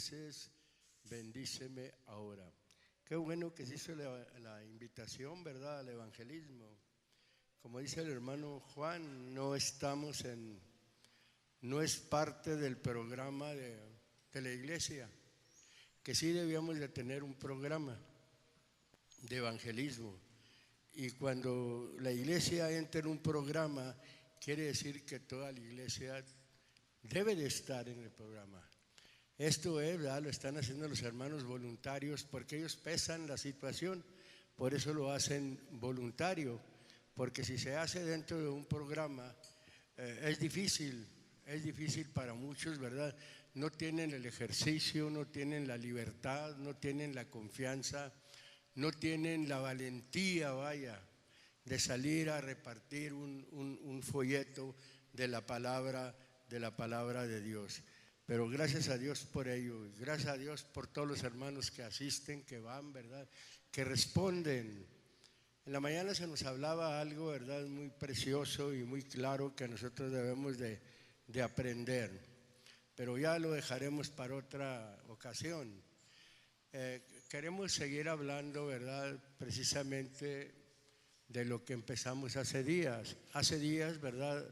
dices, bendíceme ahora. Qué bueno que se hizo la invitación, ¿verdad?, al evangelismo. Como dice el hermano Juan, no es parte del programa de la iglesia, que sí debíamos de tener un programa de evangelismo. Y cuando la iglesia entra en un programa, quiere decir que toda la iglesia debe de estar en el programa. Esto es, ¿verdad?, lo están haciendo los hermanos voluntarios porque ellos pesan la situación, por eso lo hacen voluntario, porque si se hace dentro de un programa es difícil para muchos, ¿verdad? No tienen el ejercicio, no tienen la libertad, no tienen la confianza, no tienen la valentía, vaya, de salir a repartir un folleto de la palabra de Dios. Pero gracias a Dios por ello, gracias a Dios por todos los hermanos que asisten, que van, ¿verdad?, que responden. En la mañana se nos hablaba algo, ¿verdad?, muy precioso y muy claro que nosotros debemos de aprender, pero ya lo dejaremos para otra ocasión. Queremos seguir hablando, ¿verdad?, precisamente de lo que empezamos hace días. Hace días, ¿verdad?,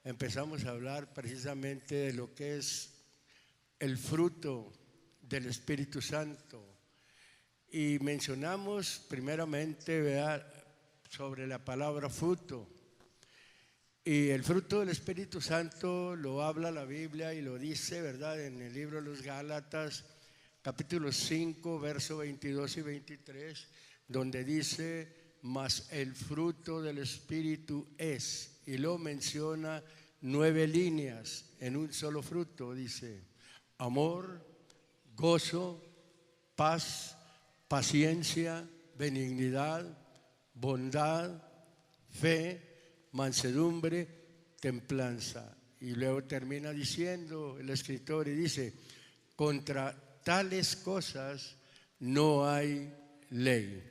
empezamos a hablar precisamente de lo que es el fruto del Espíritu Santo. Y mencionamos primeramente, ¿verdad?, sobre la palabra fruto. Y el fruto del Espíritu Santo lo habla la Biblia y lo dice, ¿verdad?, en el libro de los Gálatas, capítulo 5, verso 22 y 23, donde dice: mas el fruto del Espíritu es, y lo menciona 9 líneas en un solo fruto. Dice: amor, gozo, paz, paciencia, benignidad, bondad, fe, mansedumbre, templanza. Y luego termina diciendo el escritor y dice: contra tales cosas no hay ley.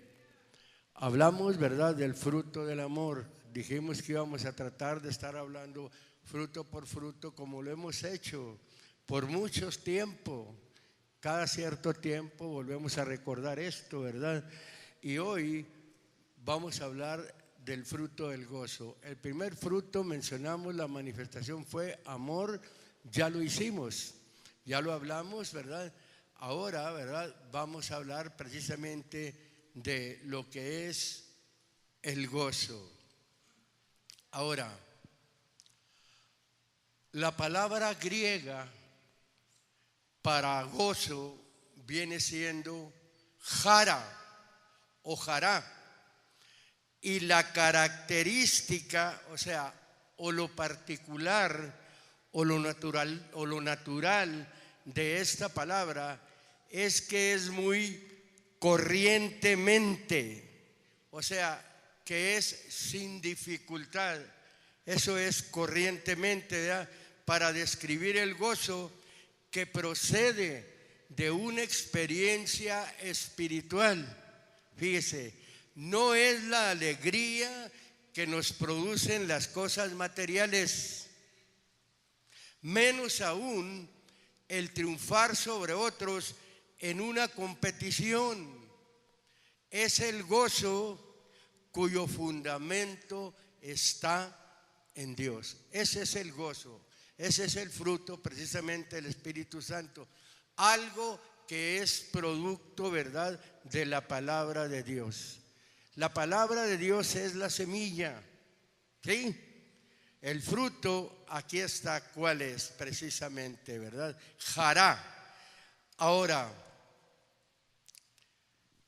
Hablamos, ¿verdad?, del fruto del amor. Dijimos que íbamos a tratar de estar hablando fruto por fruto, como lo hemos hecho por muchos tiempos. Cada cierto tiempo volvemos a recordar esto, ¿verdad? Y hoy vamos a hablar del fruto del gozo. El primer fruto, mencionamos, la manifestación fue amor. Ya lo hicimos, ya lo hablamos, ¿verdad? Ahora, ¿verdad?, vamos a hablar precisamente de lo que es el gozo. Ahora, la palabra griega para gozo viene siendo jara o jará, y la característica, o sea, o lo particular o lo natural de esta palabra es que es muy corrientemente, o sea, que es sin dificultad. Eso es corrientemente, ¿verdad?, para describir el gozo que procede de una experiencia espiritual. Fíjese, no es la alegría que nos producen las cosas materiales, menos aún el triunfar sobre otros en una competición. Es el gozo cuyo fundamento está en Dios. Ese es el gozo, ese es el fruto precisamente del Espíritu Santo, algo que es producto, ¿verdad?, de la palabra de Dios. La palabra de Dios es la semilla, ¿sí? El fruto, aquí está cuál es precisamente, ¿verdad? Jará. Ahora,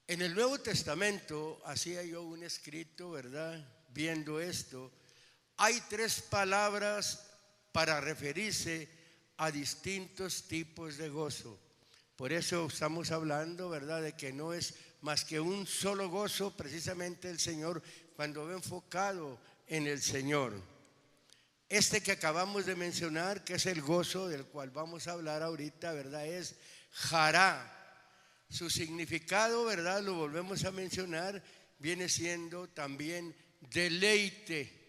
en el Nuevo Testamento, hacía yo un escrito, ¿verdad?, viendo esto, hay 3 palabras para referirse a distintos tipos de gozo. Por eso estamos hablando, ¿verdad?, de que no es más que un solo gozo, precisamente el Señor, cuando va enfocado en el Señor. Este que acabamos de mencionar, que es el gozo del cual vamos a hablar ahorita, ¿verdad?, es jará. Su significado, ¿verdad?, lo volvemos a mencionar, viene siendo también deleite.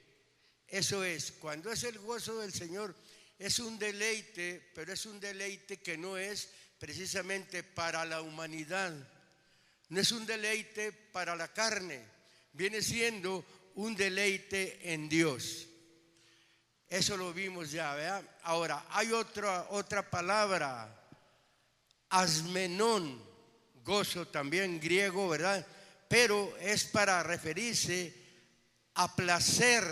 Eso es, cuando es el gozo del Señor, es un deleite, pero es un deleite que no es precisamente para la humanidad. No es un deleite para la carne, viene siendo un deleite en Dios. Eso lo vimos ya, ¿verdad? Ahora, hay otra palabra, asmenón, gozo también griego, ¿verdad? Pero es para referirse a placer,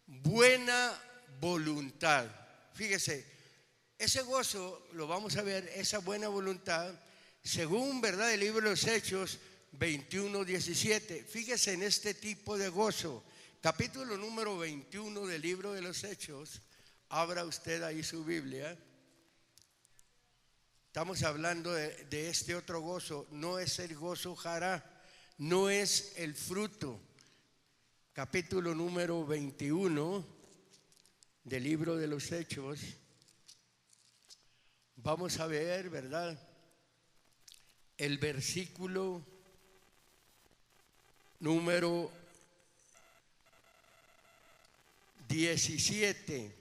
buena voluntad. Fíjese, ese gozo lo vamos a ver, esa buena voluntad, según, ¿verdad?, el libro de los Hechos 21:17. Fíjese en este tipo de gozo. Capítulo número 21 del libro de los Hechos. Abra usted ahí su Biblia. Estamos hablando de este otro gozo. No es el gozo jará, no es el fruto. Capítulo número 21 del libro de los Hechos. Vamos a ver, ¿verdad?, el versículo número 17.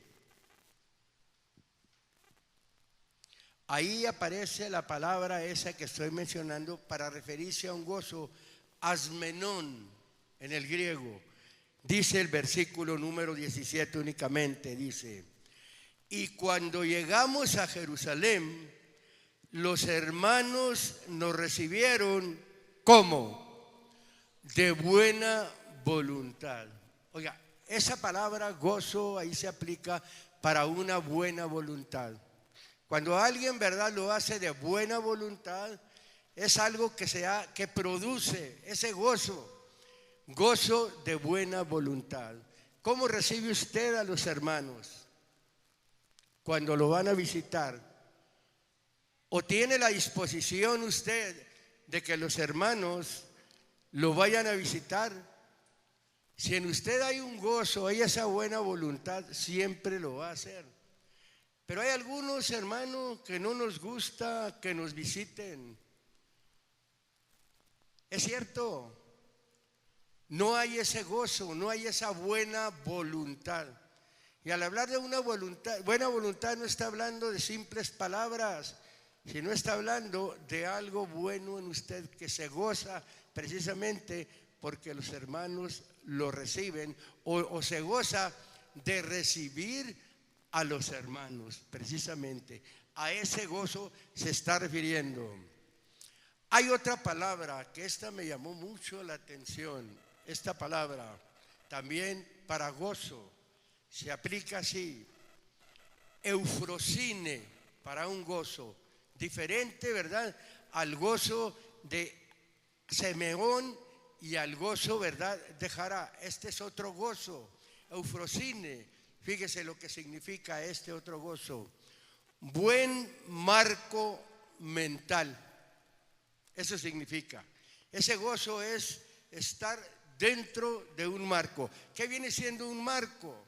Ahí aparece la palabra esa que estoy mencionando para referirse a un gozo, asmenón en el griego. Dice el versículo número 17 únicamente, dice: y cuando llegamos a Jerusalén, los hermanos nos recibieron ¿cómo? De buena voluntad. Oiga, esa palabra gozo ahí se aplica para una buena voluntad. Cuando alguien, ¿verdad?, lo hace de buena voluntad, es algo que produce ese gozo de buena voluntad. ¿Cómo recibe usted a los hermanos cuando lo van a visitar? ¿O tiene la disposición usted de que los hermanos lo vayan a visitar? Si en usted hay un gozo, hay esa buena voluntad, siempre lo va a hacer. Pero hay algunos hermanos que no nos gusta que nos visiten. Es cierto, no hay ese gozo, no hay esa buena voluntad. Y al hablar de una buena voluntad no está hablando de simples palabras, sino está hablando de algo bueno en usted que se goza precisamente porque los hermanos lo reciben o se goza de recibir a los hermanos. Precisamente a ese gozo se está refiriendo. Hay otra palabra que esta me llamó mucho la atención. Esta palabra también para gozo se aplica así: eufrosine, para un gozo diferente, ¿verdad?, al gozo de Simeón y al gozo, ¿verdad?, de Jará. Este es otro gozo, eufrosine. Fíjese lo que significa este otro gozo: buen marco mental. Eso significa. Ese gozo es estar dentro de un marco. ¿Qué viene siendo un marco?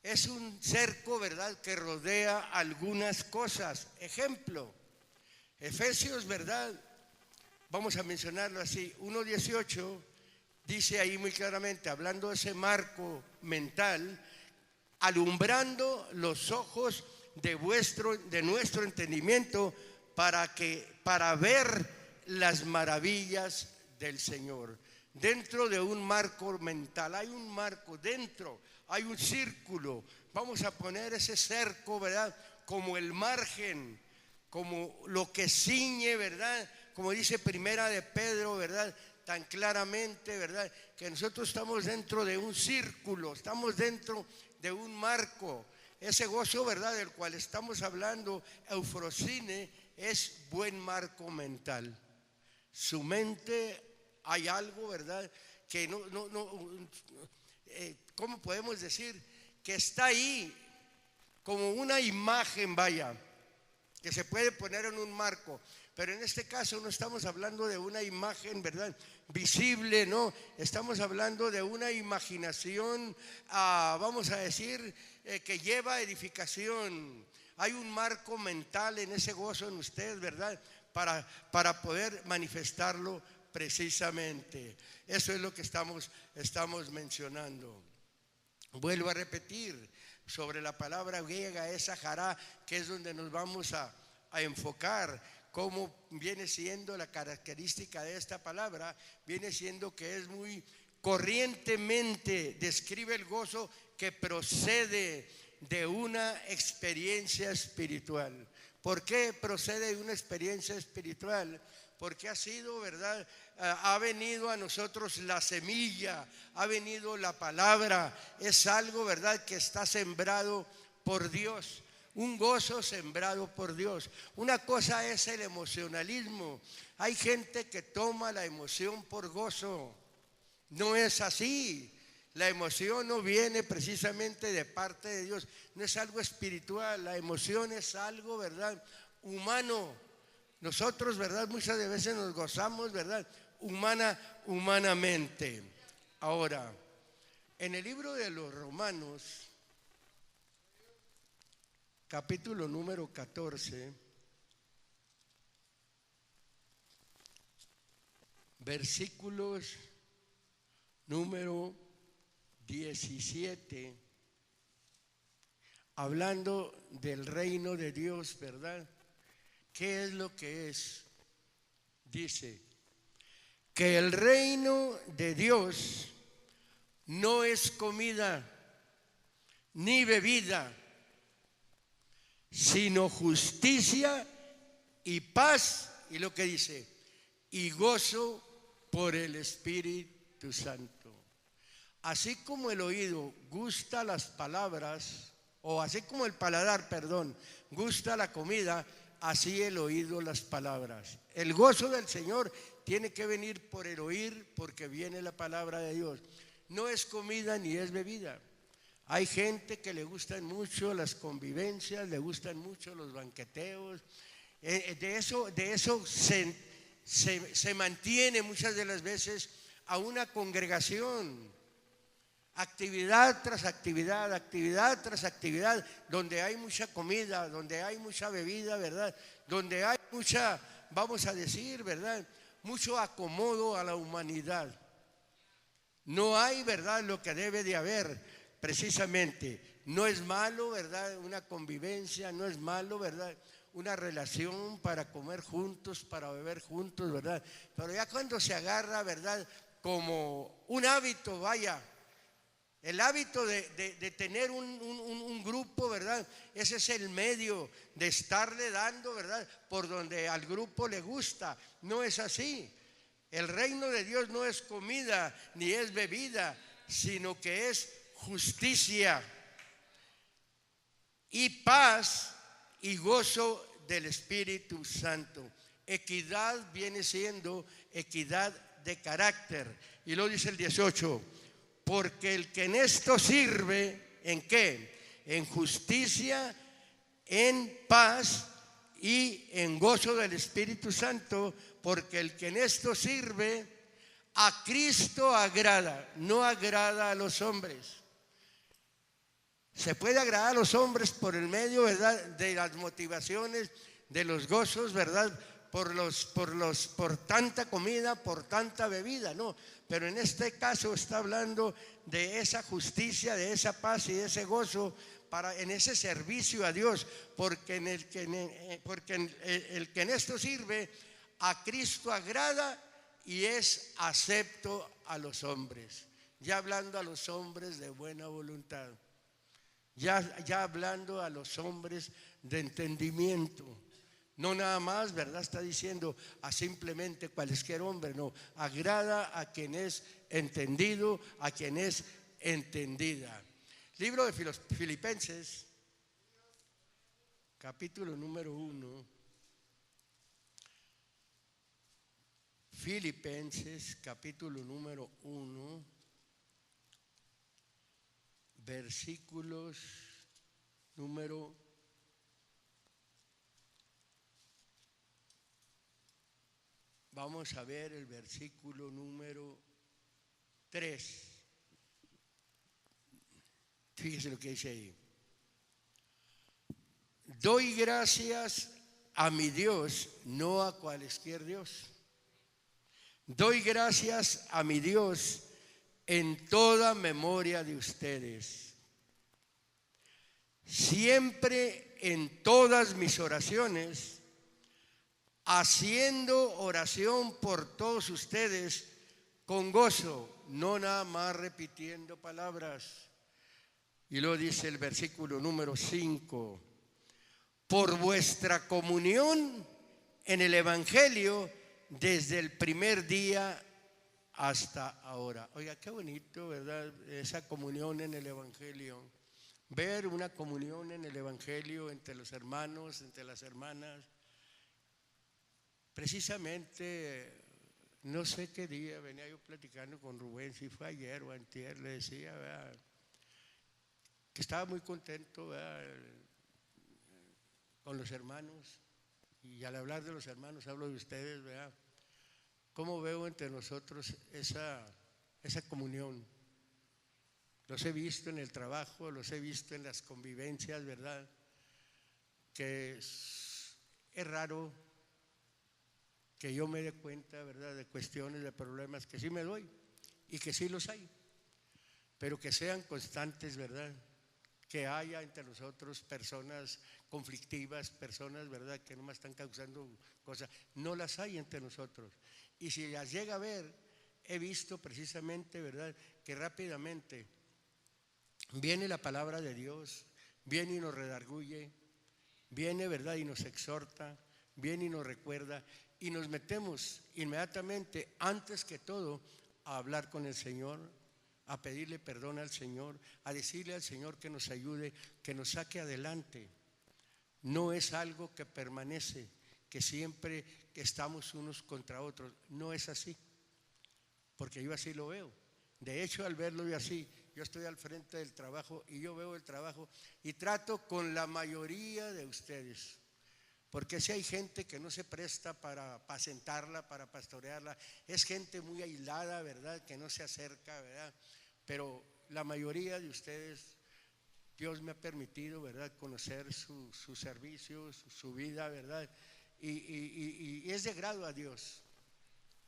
Es un cerco, ¿verdad?, que rodea algunas cosas. Ejemplo, Efesios, ¿verdad?, vamos a mencionarlo así, 1:18, dice ahí muy claramente, hablando de ese marco mental: alumbrando los ojos de nuestro entendimiento para ver las maravillas del Señor. Dentro de un marco mental, hay un marco dentro, hay un círculo. Vamos a poner ese cerco, ¿verdad?, como el margen, como lo que ciñe, ¿verdad?, como dice Primera de Pedro, ¿verdad?, tan claramente, ¿verdad?, que nosotros estamos dentro de un círculo, estamos dentro de un marco. Ese gozo, ¿verdad?, del cual estamos hablando, eufrosine, es buen marco mental. Su mente, hay algo, ¿verdad?, que ¿cómo podemos decir? Que está ahí como una imagen, vaya, que se puede poner en un marco. Pero en este caso no estamos hablando de una imagen, ¿verdad?, visible, no. Estamos hablando de una imaginación, vamos a decir, que lleva edificación. Hay un marco mental en ese gozo en usted, ¿verdad?, para poder manifestarlo precisamente. Eso es lo que estamos mencionando. Vuelvo a repetir sobre la palabra griega esa jará, que es donde nos vamos a a enfocar cómo viene siendo la característica de esta palabra, viene siendo que es muy corrientemente, describe el gozo que procede de una experiencia espiritual. ¿Por qué procede de una experiencia espiritual? Porque ha sido, ¿verdad? Ha venido a nosotros la semilla, ha venido la palabra, es algo, ¿verdad?, que está sembrado por Dios. Un gozo sembrado por Dios. Una cosa es el emocionalismo. Hay gente que toma la emoción por gozo. No es así. La emoción no viene precisamente de parte de Dios. No es algo espiritual. La emoción es algo, ¿verdad?, humano. Nosotros, ¿verdad?, muchas de veces nos gozamos, ¿verdad?, humanamente. Ahora, en el libro de los Romanos, capítulo número 14, versículos número 17, hablando del reino de Dios, ¿verdad? ¿Qué es lo que es? Dice que el reino de Dios no es comida ni bebida, sino justicia y paz, y lo que dice, y gozo por el Espíritu Santo. Así como el oído gusta las palabras, o así como el paladar, perdón, gusta la comida, así el oído las palabras. El gozo del Señor tiene que venir por el oír, porque viene la palabra de Dios. No es comida ni es bebida. Hay gente que le gustan mucho las convivencias, le gustan mucho los banqueteos. De eso se mantiene muchas de las veces a una congregación. Actividad tras actividad, actividad tras actividad, donde hay mucha comida, donde hay mucha bebida, ¿verdad? Donde hay mucha, vamos a decir, ¿verdad?, mucho acomodo a la humanidad. No hay, ¿verdad?, lo que debe de haber, precisamente. No es malo, ¿verdad?, una convivencia, no es malo, ¿verdad?, una relación para comer juntos, para beber juntos, ¿verdad? Pero ya cuando se agarra, ¿verdad?, como un hábito, vaya, el hábito de tener un grupo, ¿verdad? Ese es el medio de estarle dando, ¿verdad?, por donde al grupo le gusta. No es así. El reino de Dios no es comida ni es bebida, sino que es justicia y paz y gozo del Espíritu Santo. Equidad viene siendo equidad de carácter. Y lo dice el 18. Porque el que en esto sirve, ¿en qué? En justicia, en paz y en gozo del Espíritu Santo, porque el que en esto sirve a Cristo agrada, no agrada a los hombres. Se puede agradar a los hombres por el medio, ¿verdad?, de las motivaciones, de los gozos, ¿verdad?, por tanta comida, por tanta bebida, no. Pero en este caso está hablando de esa justicia, de esa paz y de ese gozo en ese servicio a Dios, porque el que en esto sirve a Cristo agrada y es acepto a los hombres. Ya hablando a los hombres de buena voluntad, ya hablando a los hombres de entendimiento. No nada más, ¿verdad?, está diciendo a simplemente cualquier hombre, no, agrada a quien es entendido, a quien es entendida. Libro de Filipenses, capítulo número 1. Filipenses, capítulo número 1, versículos número 'Vamos a ver el versículo número 3. Fíjese lo que dice ahí. Doy gracias a mi Dios, no a cualquier Dios. Doy gracias a mi Dios en toda memoria de ustedes. Siempre en todas mis oraciones haciendo oración por todos ustedes con gozo, no nada más repitiendo palabras. Y luego dice el versículo número 5, por vuestra comunión en el Evangelio desde el primer día hasta ahora. Oiga, qué bonito, ¿verdad? Esa comunión en el Evangelio. Ver una comunión en el Evangelio entre los hermanos, entre las hermanas. Precisamente, no sé qué día venía yo platicando con Rubén, si fue ayer o antier, le decía, ¿verdad?, que estaba muy contento, ¿verdad?, con los hermanos. Y al hablar de los hermanos hablo de ustedes, ¿verdad? ¿Cómo veo entre nosotros esa comunión? Los he visto en el trabajo, los he visto en las convivencias, ¿verdad? Que es raro que yo me dé cuenta, ¿verdad?, de cuestiones, de problemas que sí me doy y que sí los hay, pero que sean constantes, ¿verdad? Que haya entre nosotros personas conflictivas, personas, ¿verdad?, que nomás están causando cosas. No las hay entre nosotros. Y si las llega a ver, he visto precisamente, ¿verdad?, que rápidamente viene la palabra de Dios, viene y nos redarguye, viene, ¿verdad?, y nos exhorta, viene y nos recuerda, y nos metemos inmediatamente, antes que todo, a hablar con el Señor, a pedirle perdón al Señor, a decirle al Señor que nos ayude, que nos saque adelante. No es algo que permanece, que siempre estamos unos contra otros. No es así, porque yo así lo veo. De hecho, al verlo yo así, yo estoy al frente del trabajo y yo veo el trabajo y trato con la mayoría de ustedes. Porque si hay gente que no se presta para apacentarla, para pastorearla, es gente muy aislada, ¿verdad?, que no se acerca, ¿verdad? Pero la mayoría de ustedes, Dios me ha permitido, ¿verdad?, conocer su servicio, su vida, ¿verdad? Y es de grado a Dios,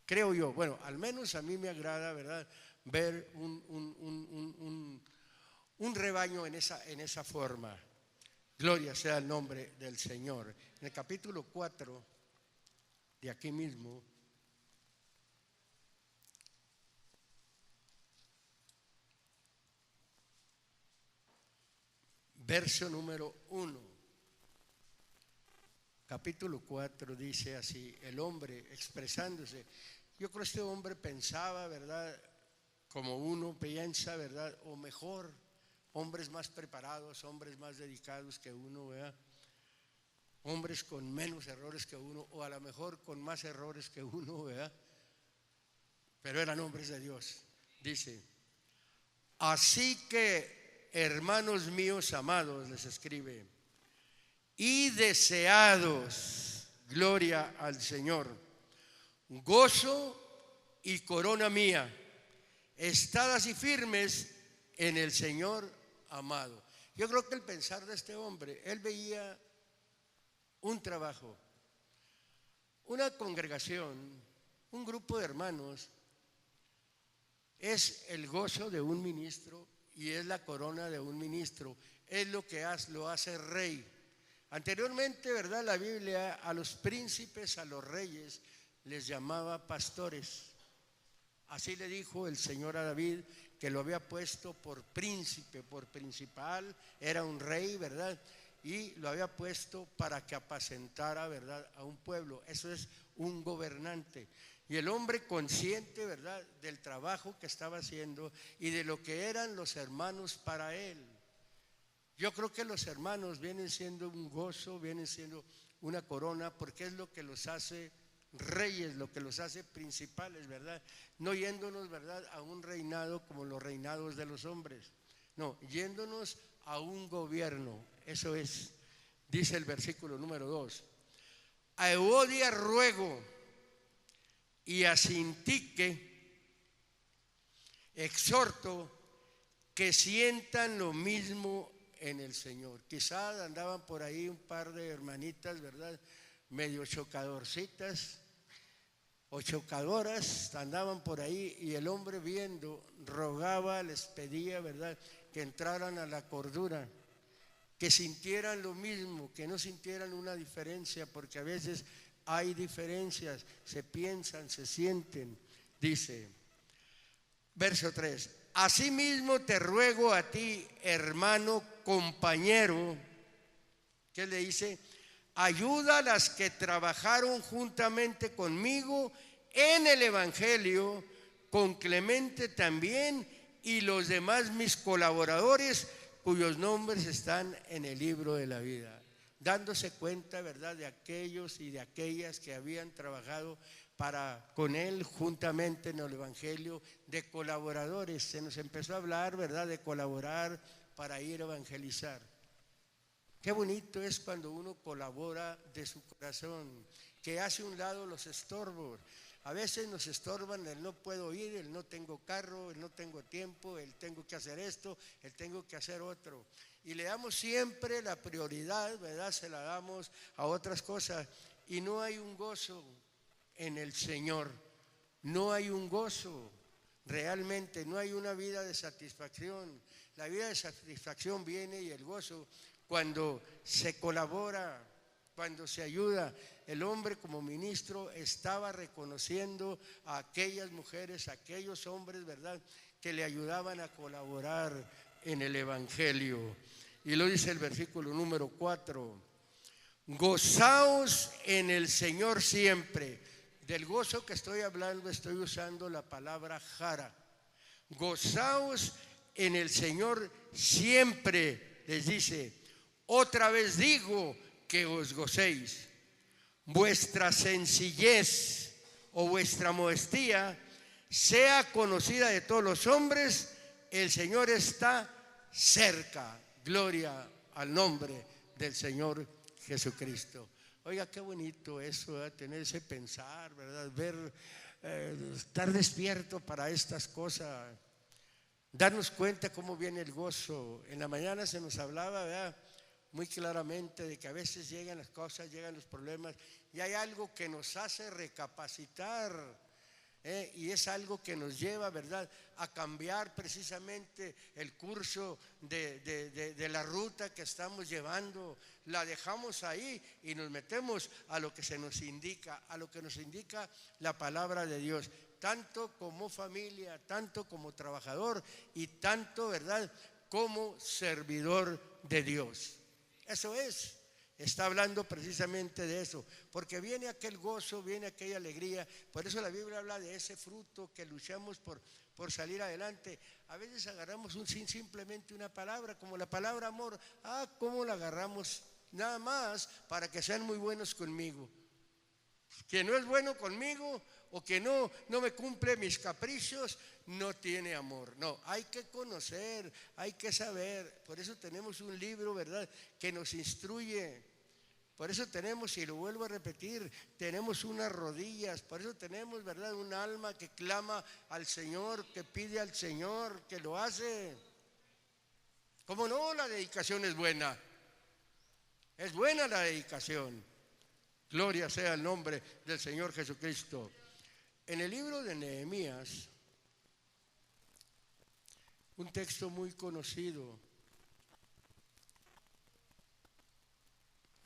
creo yo. Bueno, al menos a mí me agrada, ¿verdad?, ver un rebaño en esa forma. Gloria sea el nombre del Señor. En el capítulo 4 de aquí mismo, verso número 1, capítulo 4 dice así, el hombre expresándose. Yo creo que este hombre pensaba, ¿verdad?, como uno piensa, ¿verdad?, o mejor, hombres más preparados, hombres más dedicados que uno, ¿verdad?, hombres con menos errores que uno, o a lo mejor con más errores que uno, ¿verdad?, pero eran hombres de Dios. Dice, así que, hermanos míos amados, les escribe, y deseados, gloria al Señor, gozo y corona mía, estad así firmes en el Señor amado. Yo creo que el pensar de este hombre, él veía un trabajo, una congregación, un grupo de hermanos, es el gozo de un ministro y es la corona de un ministro, es lo que lo hace rey. Anteriormente, ¿verdad?, la Biblia a los príncipes, a los reyes, les llamaba pastores. Así le dijo el Señor a David, que lo había puesto por príncipe, por principal, era un rey, ¿verdad?, y lo había puesto para que apacentara, ¿verdad?, a un pueblo. Eso es un gobernante. Y el hombre consciente, ¿verdad?, del trabajo que estaba haciendo y de lo que eran los hermanos para él. Yo creo que los hermanos vienen siendo un gozo, vienen siendo una corona, porque es lo que los hace reyes, lo que los hace principales, ¿verdad? No yéndonos, ¿verdad?, a un reinado como los reinados de los hombres, no, yéndonos a un gobierno. Eso es, dice el versículo número 2, a Evodia ruego y a Sintique exhorto que sientan lo mismo en el Señor. Quizás andaban por ahí un par de hermanitas, ¿verdad?, medio chocadorcitas o chocadoras, andaban por ahí, y el hombre viendo, rogaba, les pedía, ¿verdad?, que entraran a la cordura, que sintieran lo mismo, que no sintieran una diferencia, porque a veces hay diferencias, se piensan, se sienten. Dice, verso 3, asimismo te ruego a ti, hermano, compañero, ¿qué le dice? Ayuda a las que trabajaron juntamente conmigo en el Evangelio, con Clemente también y los demás mis colaboradores, cuyos nombres están en el libro de la vida. Dándose cuenta, ¿verdad?, de aquellos y de aquellas que habían trabajado con él juntamente en el Evangelio, de colaboradores. Se nos empezó a hablar, ¿verdad?, de colaborar para ir a evangelizar. Qué bonito es cuando uno colabora de su corazón, que hace a un lado los estorbos. A veces nos estorban el no puedo ir, el no tengo carro, el no tengo tiempo, el tengo que hacer esto, el tengo que hacer otro. Y le damos siempre la prioridad, ¿verdad? Se la damos a otras cosas. Y no hay un gozo en el Señor, no hay un gozo, realmente no hay una vida de satisfacción. La vida de satisfacción viene y el gozo cuando se colabora, cuando se ayuda. El hombre como ministro estaba reconociendo a aquellas mujeres, a aquellos hombres, ¿verdad?, que le ayudaban a colaborar en el Evangelio. Y lo dice el versículo número 4, gozaos en el Señor siempre. Del gozo que estoy hablando estoy usando la palabra jara. Gozaos en el Señor siempre, les dice. Otra vez digo que os gocéis. Vuestra sencillez o vuestra modestia sea conocida de todos los hombres. El Señor está cerca. Gloria al nombre del Señor Jesucristo. Oiga, qué bonito eso, ¿verdad? Tener ese pensar, ¿verdad? Ver, estar despierto para estas cosas. Darnos cuenta cómo viene el gozo. En la mañana se nos hablaba, ¿verdad?, muy claramente de que a veces llegan las cosas, llegan los problemas y hay algo que nos hace recapacitar, y es algo que nos lleva, ¿verdad?, a cambiar precisamente el curso de la ruta que estamos llevando. La dejamos ahí y nos metemos a lo que se nos indica, a lo que nos indica la palabra de Dios, tanto como familia, tanto como trabajador y tanto, ¿verdad?, como servidor de Dios. Eso es, está hablando precisamente de eso, porque viene aquel gozo, viene aquella alegría. Por eso la Biblia habla de ese fruto que luchamos por salir adelante. A veces agarramos simplemente una palabra, como la palabra amor. ¿Cómo la agarramos? Nada más para que sean muy buenos conmigo. Quien no es bueno conmigo o que no me cumple mis caprichos, no tiene amor. No, hay que conocer, hay que saber. Por eso tenemos un libro, ¿verdad?, que nos instruye. Por eso tenemos, y lo vuelvo a repetir, tenemos unas rodillas. Por eso tenemos, ¿verdad?, un alma que clama al Señor, que pide al Señor, que lo hace. ¿Cómo no? La dedicación es buena. Es buena la dedicación. Gloria sea el nombre del Señor Jesucristo. En el libro de Nehemías, un texto muy conocido,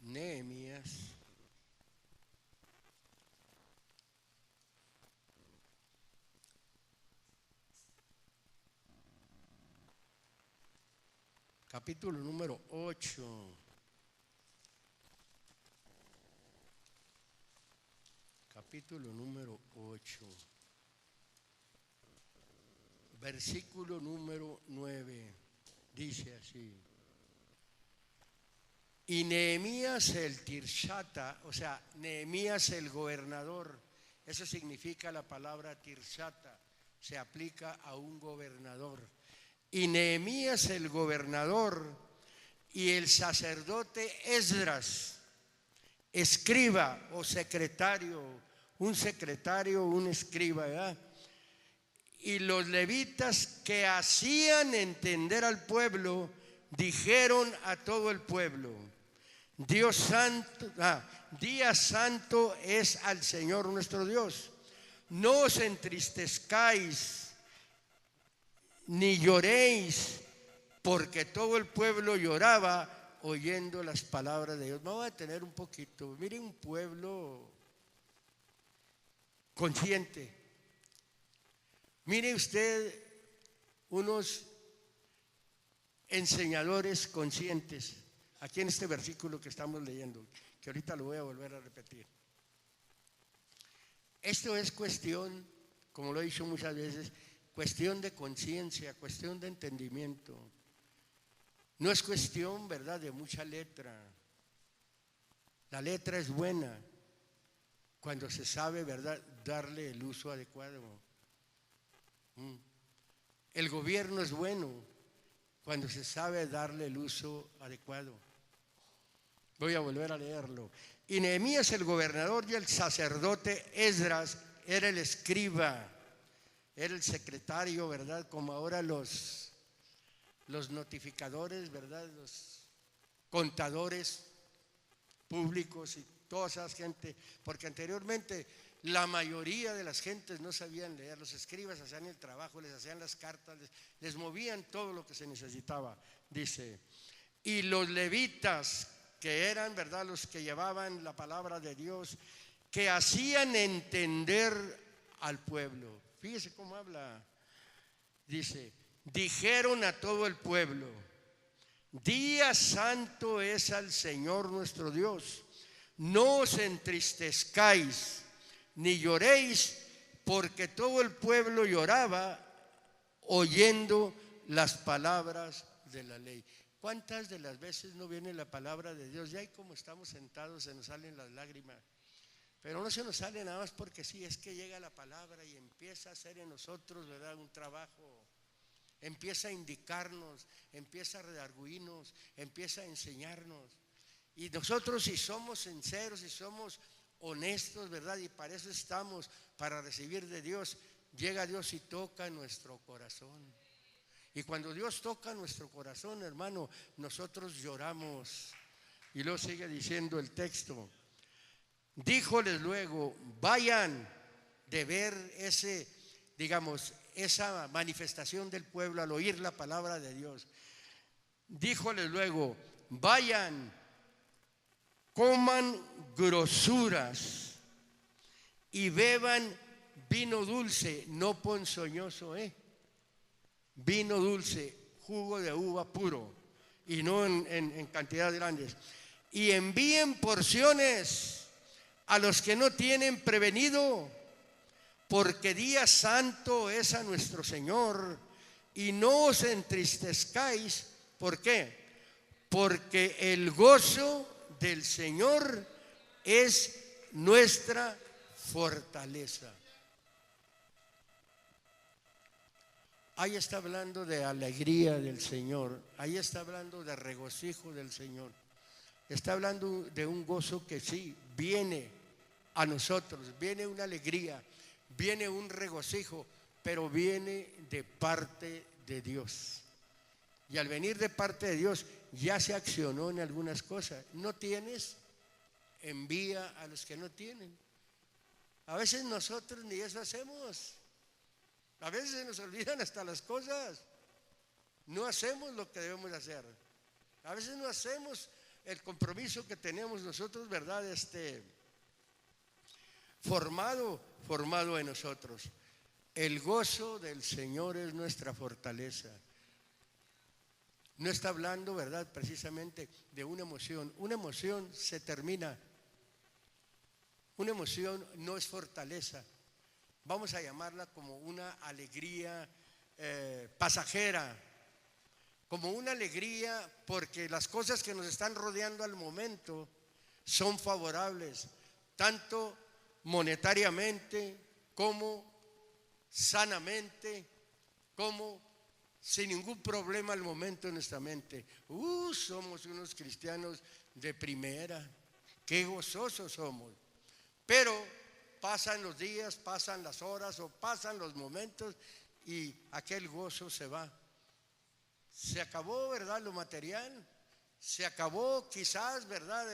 Nehemías, capítulo número 8. Capítulo número 8, versículo número 9, dice así: y Nehemías el Tirshata, o sea, Nehemías el gobernador, eso significa la palabra Tirshata, se aplica a un gobernador. Y Nehemías el gobernador y el sacerdote Esdras, escriba o secretario, un escriba, ¿verdad?, y los levitas que hacían entender al pueblo, dijeron a todo el pueblo: día santo es al Señor nuestro Dios. No os entristezcáis ni lloréis, porque todo el pueblo lloraba oyendo las palabras de Dios. Me voy a detener un poquito. Miren, un pueblo consciente. Mire usted unos enseñadores conscientes, aquí en este versículo que estamos leyendo, que ahorita lo voy a volver a repetir. Esto es cuestión, como lo he dicho muchas veces, cuestión de conciencia, cuestión de entendimiento. No es cuestión, ¿verdad?, de mucha letra. La letra es buena cuando se sabe, ¿verdad?, darle el uso adecuado. El gobierno es bueno cuando se sabe darle el uso adecuado. Voy a volver a leerlo. Y Nehemías el gobernador y el sacerdote Esdras era el escriba, era el secretario, ¿verdad?, como ahora los notificadores, ¿verdad?, los contadores públicos y toda esa gente, porque anteriormente la mayoría de las gentes no sabían leer. Los escribas hacían el trabajo, les hacían las cartas, les movían todo lo que se necesitaba, dice. Y los levitas, que eran, ¿verdad?, los que llevaban la palabra de Dios, que hacían entender al pueblo. Fíjese cómo habla. Dice, dijeron a todo el pueblo: día santo es al Señor nuestro Dios. No os entristezcáis ni lloréis, porque todo el pueblo lloraba oyendo las palabras de la ley. ¿Cuántas de las veces no viene la palabra de Dios? Ya ahí como estamos sentados se nos salen las lágrimas, pero no se nos sale nada más porque sí, es que llega la palabra y empieza a hacer en nosotros, ¿verdad?, un trabajo. Empieza a indicarnos, empieza a redarguirnos, empieza a enseñarnos. Y nosotros, si somos sinceros, si somos honestos, ¿verdad?, y para eso estamos, para recibir de Dios, llega Dios y toca nuestro corazón. Y cuando Dios toca nuestro corazón, hermano, nosotros lloramos. Y luego sigue diciendo el texto: díjoles luego, vayan de ver ese, digamos, esa manifestación del pueblo al oír la palabra de Dios. Díjoles luego, vayan, coman grosuras y beban vino dulce, no ponzoñoso, vino dulce, jugo de uva puro, y no en cantidades grandes. Y envíen porciones a los que no tienen prevenido, porque día santo es a nuestro Señor, y no os entristezcáis. ¿Por qué? Porque el gozo del Señor es nuestra fortaleza. Ahí está hablando de alegría del Señor, ahí está hablando de regocijo del Señor, está hablando de un gozo que sí viene a nosotros, viene una alegría, viene un regocijo, pero viene de parte de Dios. Y al venir de parte de Dios ya se accionó en algunas cosas. ¿No tienes? Envía a los que no tienen. A veces nosotros ni eso hacemos. A veces se nos olvidan hasta las cosas. No hacemos lo que debemos hacer. A veces no hacemos el compromiso que tenemos nosotros, ¿verdad? Formado en nosotros. El gozo del Señor es nuestra fortaleza. No está hablando, ¿verdad?, precisamente de una emoción. Una emoción se termina. Una emoción no es fortaleza. Vamos a llamarla como una alegría pasajera, como una alegría porque las cosas que nos están rodeando al momento son favorables, tanto monetariamente como sanamente, como sin ningún problema al momento en nuestra mente. Somos unos cristianos de primera, qué gozosos somos. Pero pasan los días, pasan las horas o pasan los momentos y aquel gozo se va. Se acabó, ¿verdad?, lo material. Se acabó quizás, ¿verdad?,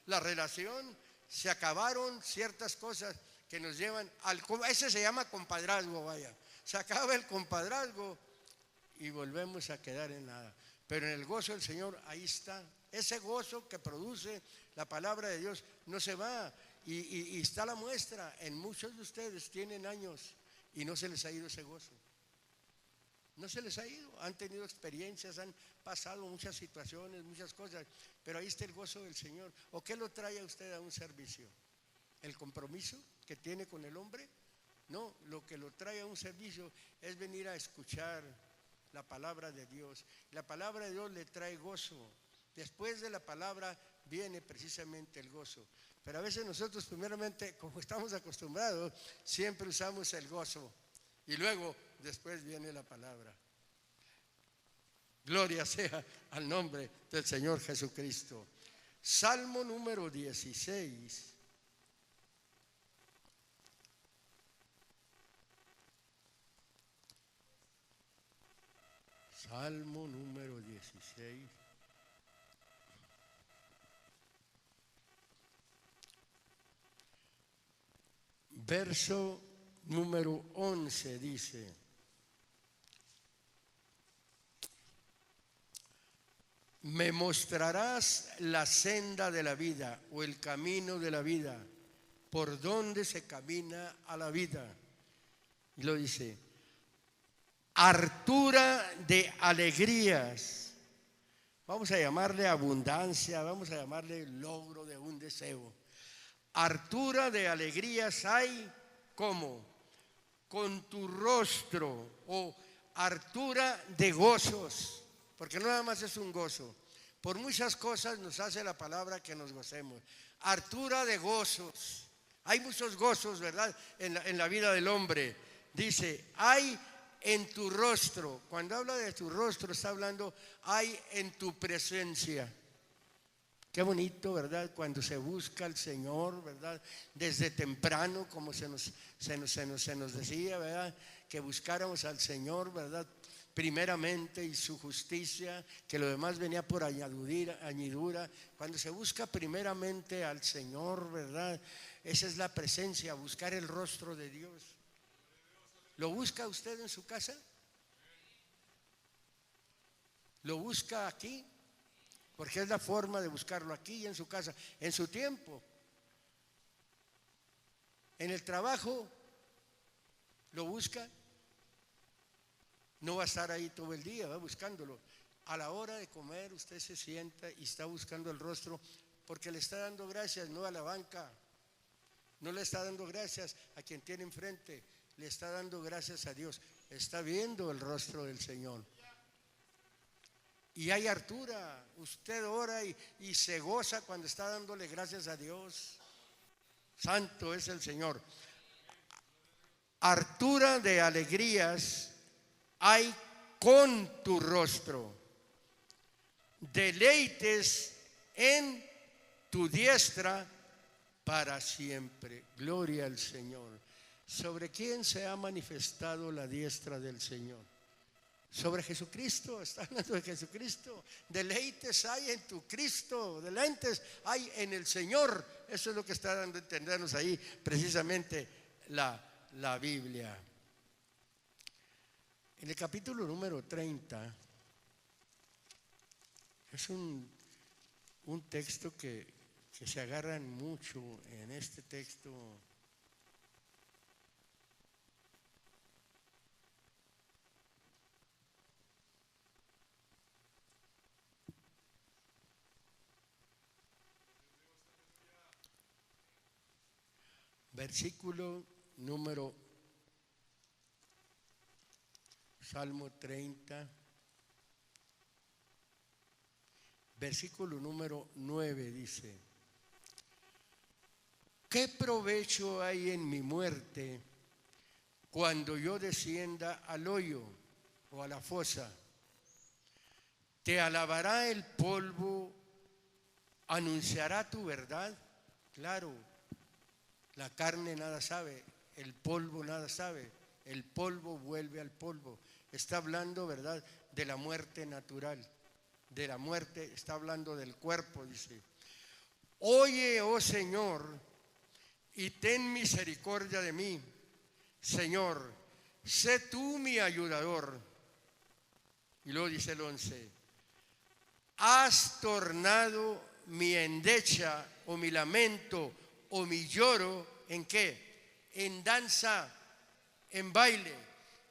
la relación. Se acabaron ciertas cosas que nos llevan al... Ese se llama compadrazgo, vaya. Se acaba el compadrazgo y volvemos a quedar en nada. Pero en el gozo del Señor, ahí está. Ese gozo que produce la palabra de Dios no se va. Y está la muestra. En muchos de ustedes tienen años y no se les ha ido ese gozo. No se les ha ido. Han tenido experiencias, han pasado muchas situaciones, muchas cosas, pero ahí está el gozo del Señor. ¿O qué lo trae a usted a un servicio? ¿El compromiso que tiene con el hombre? No, lo que lo trae a un servicio es venir a escuchar la palabra de Dios. La palabra de Dios le trae gozo. Después de la palabra viene precisamente el gozo. Pero a veces nosotros primeramente, como estamos acostumbrados, siempre usamos el gozo y luego después viene la palabra. Gloria sea al nombre del Señor Jesucristo. Salmo número 16. Salmo número 16. Verso número 11 dice: me mostrarás la senda de la vida o el camino de la vida, por donde se camina a la vida. Y lo dice: hartura de alegrías. Vamos a llamarle abundancia, vamos a llamarle logro de un deseo. Hartura de alegrías hay como con tu rostro, o hartura de gozos, porque no nada más es un gozo. Por muchas cosas nos hace la palabra que nos gocemos. Hartura de gozos. Hay muchos gozos, ¿verdad? En la vida del hombre. Dice, hay en tu rostro. Cuando habla de tu rostro está hablando, hay en tu presencia. Qué bonito, ¿verdad? Cuando se busca al Señor, ¿verdad? Desde temprano, como se nos decía, ¿verdad? Que buscáramos al Señor, ¿verdad? Primeramente, y su justicia, que lo demás venía por añadidura. Cuando se busca primeramente al Señor, ¿verdad? Esa es la presencia, buscar el rostro de Dios. ¿Lo busca usted en su casa? ¿Lo busca aquí? Porque es la forma de buscarlo aquí y en su casa, en su tiempo. En el trabajo, ¿lo busca? No va a estar ahí todo el día, va buscándolo. A la hora de comer usted se sienta y está buscando el rostro porque le está dando gracias, no a la banca. No le está dando gracias a quien tiene enfrente, le está dando gracias a Dios. Está viendo el rostro del Señor. Y hay hartura, usted ora y se goza cuando está dándole gracias a Dios. Santo es el Señor. Hartura de alegrías hay con tu rostro, deleites en tu diestra para siempre. Gloria al Señor. ¿Sobre quién se ha manifestado la diestra del Señor? Sobre Jesucristo, está hablando de Jesucristo. Deleites hay en tu Cristo, deleites hay en el Señor. Eso es lo que está dando a entendernos ahí precisamente la Biblia. En el capítulo número 30 es un texto que se agarran mucho en este texto. Versículo número, Salmo 30, versículo número 9 dice: ¿qué provecho hay en mi muerte cuando yo descienda al hoyo o a la fosa? ¿Te alabará el polvo? ¿Anunciará tu verdad? Claro. La carne nada sabe, el polvo nada sabe, el polvo vuelve al polvo. Está hablando, ¿verdad?, de la muerte natural, de la muerte, está hablando del cuerpo, dice. Oye, oh Señor, y ten misericordia de mí. Señor, sé tú mi ayudador. Y luego dice el 11, has tornado mi endecha o mi lamento o mi lloro, ¿en qué? En danza, en baile.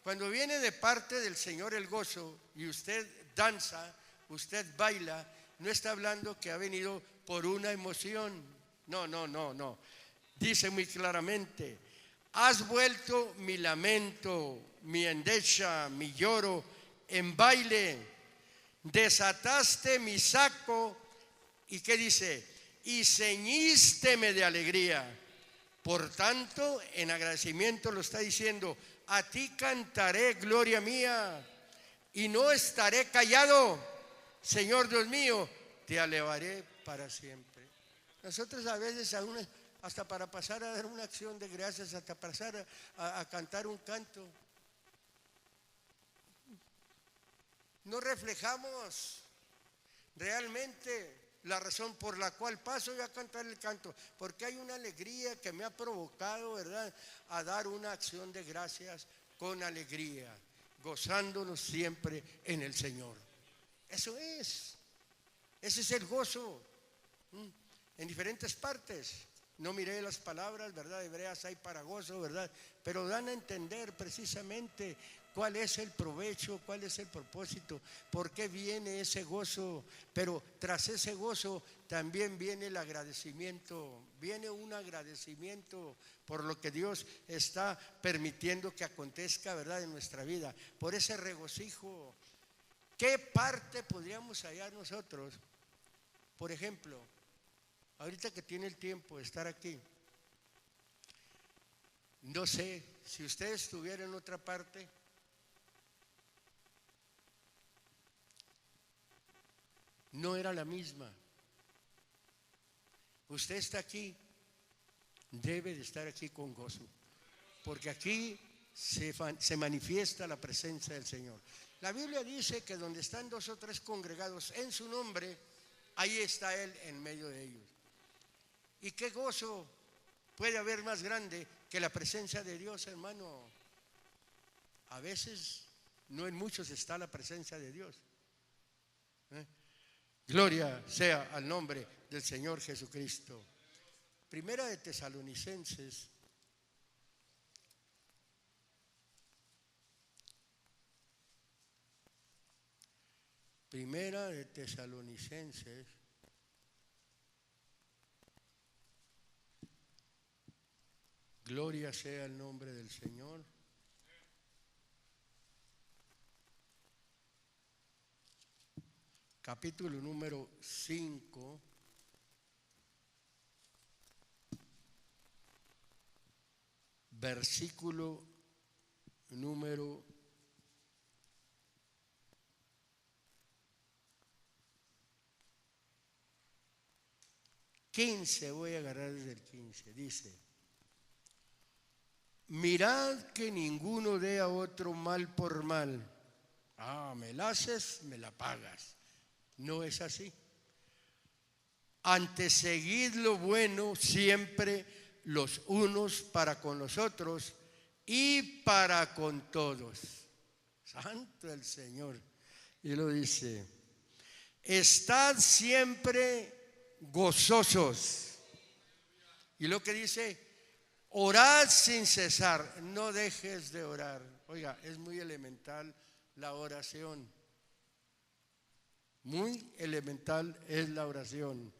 Cuando viene de parte del Señor el gozo y usted danza, usted baila, no está hablando que ha venido por una emoción. No. Dice muy claramente: has vuelto mi lamento, mi endecha, mi lloro en baile. Desataste mi saco y ¿qué dice? Y ceñísteme de alegría. Por tanto, en agradecimiento lo está diciendo: a ti cantaré, gloria mía, y no estaré callado. Señor Dios mío, te alabaré para siempre. Nosotros a veces hasta para pasar a dar una acción de gracias, hasta pasar a cantar un canto, no reflejamos realmente la razón por la cual paso yo a cantar el canto, porque hay una alegría que me ha provocado, ¿verdad?, a dar una acción de gracias con alegría, gozándonos siempre en el Señor. Eso es, ese es el gozo. En diferentes partes, no miré las palabras, ¿verdad?, hebreas hay para gozo, ¿verdad?, pero dan a entender precisamente cuál es el provecho, cuál es el propósito, por qué viene ese gozo. Pero tras ese gozo también viene el agradecimiento, viene un agradecimiento por lo que Dios está permitiendo que acontezca, ¿verdad?, en nuestra vida, por ese regocijo. ¿Qué parte podríamos hallar nosotros? Por ejemplo, ahorita que tiene el tiempo de estar aquí, no sé, si usted estuviera en otra parte, no era la misma. Usted está aquí, debe de estar aquí con gozo, porque aquí se manifiesta la presencia del Señor. La Biblia dice que donde están 2 o 3 congregados en su nombre, ahí está Él en medio de ellos. ¿Y qué gozo puede haber más grande que la presencia de Dios, hermano? A veces, no en muchos está la presencia de Dios. Gloria sea al nombre del Señor Jesucristo. Primera de Tesalonicenses, gloria sea el nombre del Señor. Capítulo número 5, versículo número 15, voy a agarrar desde el 15, dice: mirad que ninguno dé a otro mal por mal. Me la haces, me la pagas. No es así. Antes seguid lo bueno siempre los unos para con los otros y para con todos. Santo el Señor. Y lo dice: estad siempre gozosos. Y lo que dice: orad sin cesar. No dejes de orar. Oiga, es muy elemental la oración. Muy elemental es la oración.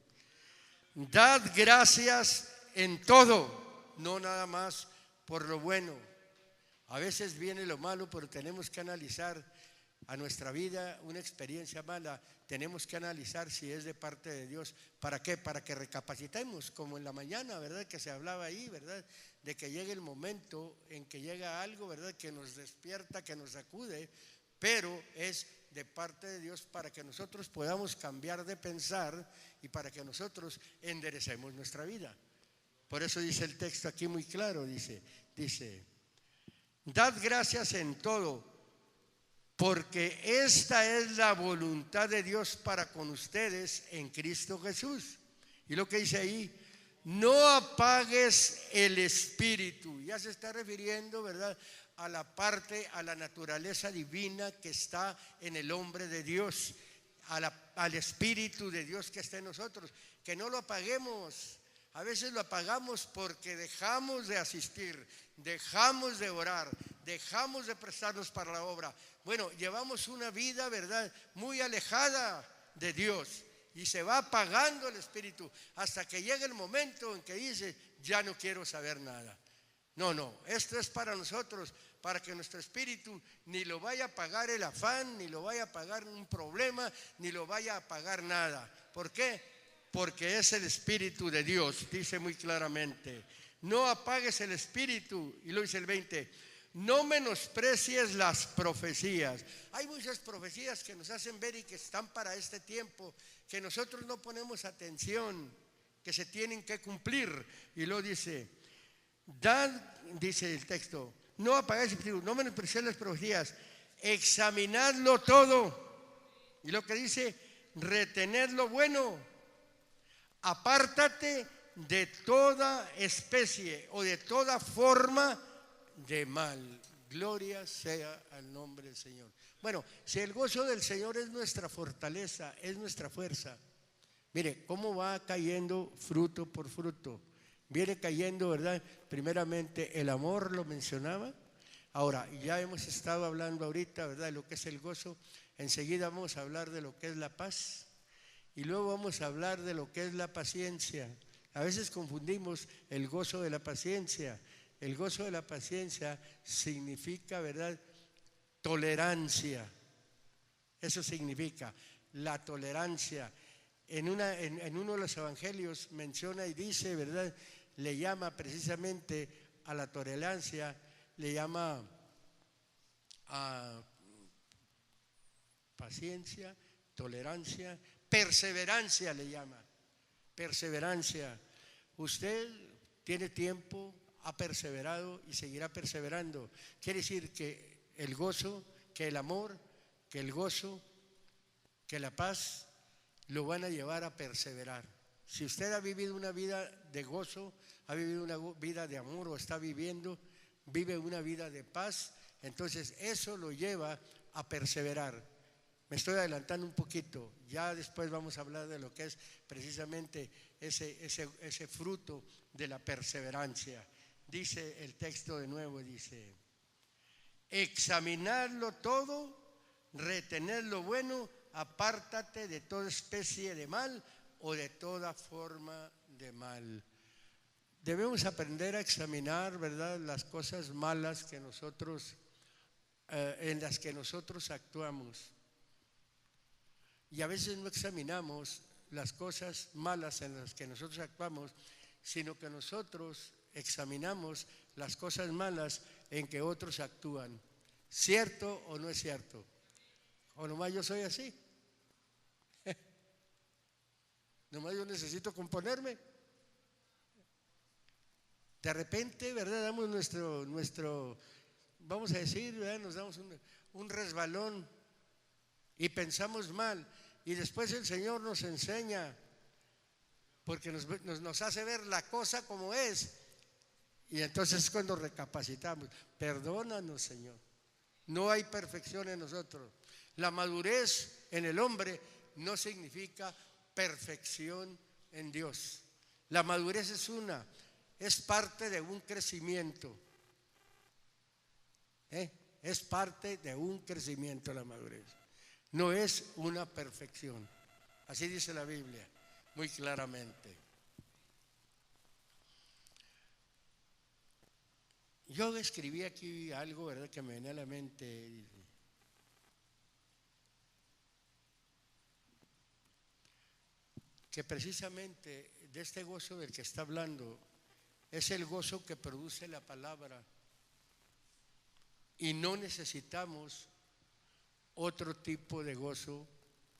Dad gracias en todo, no nada más por lo bueno. A veces viene lo malo, pero tenemos que analizar a nuestra vida una experiencia mala. Tenemos que analizar si es de parte de Dios. ¿Para qué? Para que recapacitemos, como en la mañana, ¿verdad?, que se hablaba ahí, ¿verdad?, de que llegue el momento en que llega algo, ¿verdad?, que nos despierta, que nos sacude, pero es de parte de Dios para que nosotros podamos cambiar de pensar y para que nosotros enderecemos nuestra vida. Por eso dice el texto aquí muy claro, dice, dad gracias en todo, porque esta es la voluntad de Dios para con ustedes en Cristo Jesús. Y lo que dice ahí: no apagues el espíritu. Ya se está refiriendo, ¿verdad?, a la parte, a la naturaleza divina que está en el hombre de Dios, al Espíritu de Dios que está en nosotros. Que no lo apaguemos. A veces lo apagamos porque dejamos de asistir, dejamos de orar, dejamos de prestarnos para la obra. Bueno, llevamos una vida, ¿verdad?, muy alejada de Dios y se va apagando el espíritu hasta que llega el momento en que dice, ya no quiero saber nada. No, esto es para nosotros, para que nuestro espíritu ni lo vaya a pagar el afán, ni lo vaya a pagar un problema, ni lo vaya a pagar nada. ¿Por qué? Porque es el Espíritu de Dios, dice muy claramente. No apagues el espíritu, y lo dice el 20, no menosprecies las profecías. Hay muchas profecías que nos hacen ver y que están para este tiempo, que nosotros no ponemos atención, que se tienen que cumplir. Y lo dice, dice el texto, no apagues el espíritu, no menospreciéis las profecías, examinadlo todo. Y lo que dice, retened lo bueno. Apártate de toda especie o de toda forma de mal. Gloria sea al nombre del Señor. Bueno, si el gozo del Señor es nuestra fortaleza, es nuestra fuerza, mire cómo va cayendo fruto por fruto. Viene cayendo, ¿verdad? Primeramente el amor, lo mencionaba. Ahora, ya hemos estado hablando ahorita, ¿verdad?, de lo que es el gozo. Enseguida vamos a hablar de lo que es la paz. Y luego vamos a hablar de lo que es la paciencia. A veces confundimos el gozo de la paciencia. El gozo de la paciencia significa, ¿verdad?, tolerancia. Eso significa la tolerancia. En uno de los evangelios menciona y dice, ¿verdad?, le llama precisamente a la tolerancia, le llama a paciencia, tolerancia, perseverancia le llama, perseverancia. Usted tiene tiempo, ha perseverado y seguirá perseverando. Quiere decir que el gozo, que el amor, que el gozo, que la paz lo van a llevar a perseverar. Si usted ha vivido una vida de gozo, ha vivido una vida de amor o vive una vida de paz, entonces eso lo lleva a perseverar. Me estoy adelantando un poquito, ya después vamos a hablar de lo que es precisamente ese fruto de la perseverancia. Dice el texto de nuevo, dice, examinarlo todo, retener lo bueno, apártate de toda especie de mal o de toda forma de mal. Debemos aprender a examinar, ¿verdad?, las cosas malas que nosotros, en las que nosotros actuamos. Y a veces no examinamos las cosas malas en las que nosotros actuamos, sino que nosotros examinamos las cosas malas en que otros actúan. ¿Cierto o no es cierto? ¿O nomás yo soy así? Nomás yo necesito componerme. De repente, ¿verdad?, damos nuestro vamos a decir, ¿verdad?, nos damos un resbalón y pensamos mal, y después el Señor nos enseña, porque nos hace ver la cosa como es, y entonces es cuando recapacitamos. Perdónanos, Señor. No hay perfección en nosotros. La madurez en el hombre no significa perfección en Dios. La madurez es parte de un crecimiento. Es parte de un crecimiento la madurez. No es una perfección. Así dice la Biblia, muy claramente. Yo escribí aquí algo, ¿verdad?, que me venía a la mente. Que precisamente de este gozo del que está hablando es el gozo que produce la palabra. Y no necesitamos otro tipo de gozo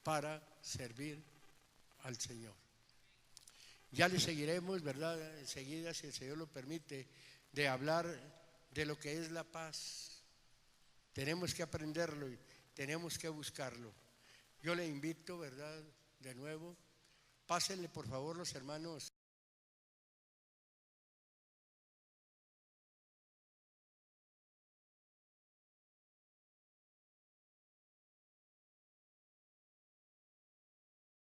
para servir al Señor. Ya le seguiremos, ¿verdad?, enseguida, si el Señor lo permite, de hablar de lo que es la paz. Tenemos que aprenderlo y tenemos que buscarlo. Yo le invito, ¿verdad?, de nuevo, pásenle por favor los hermanos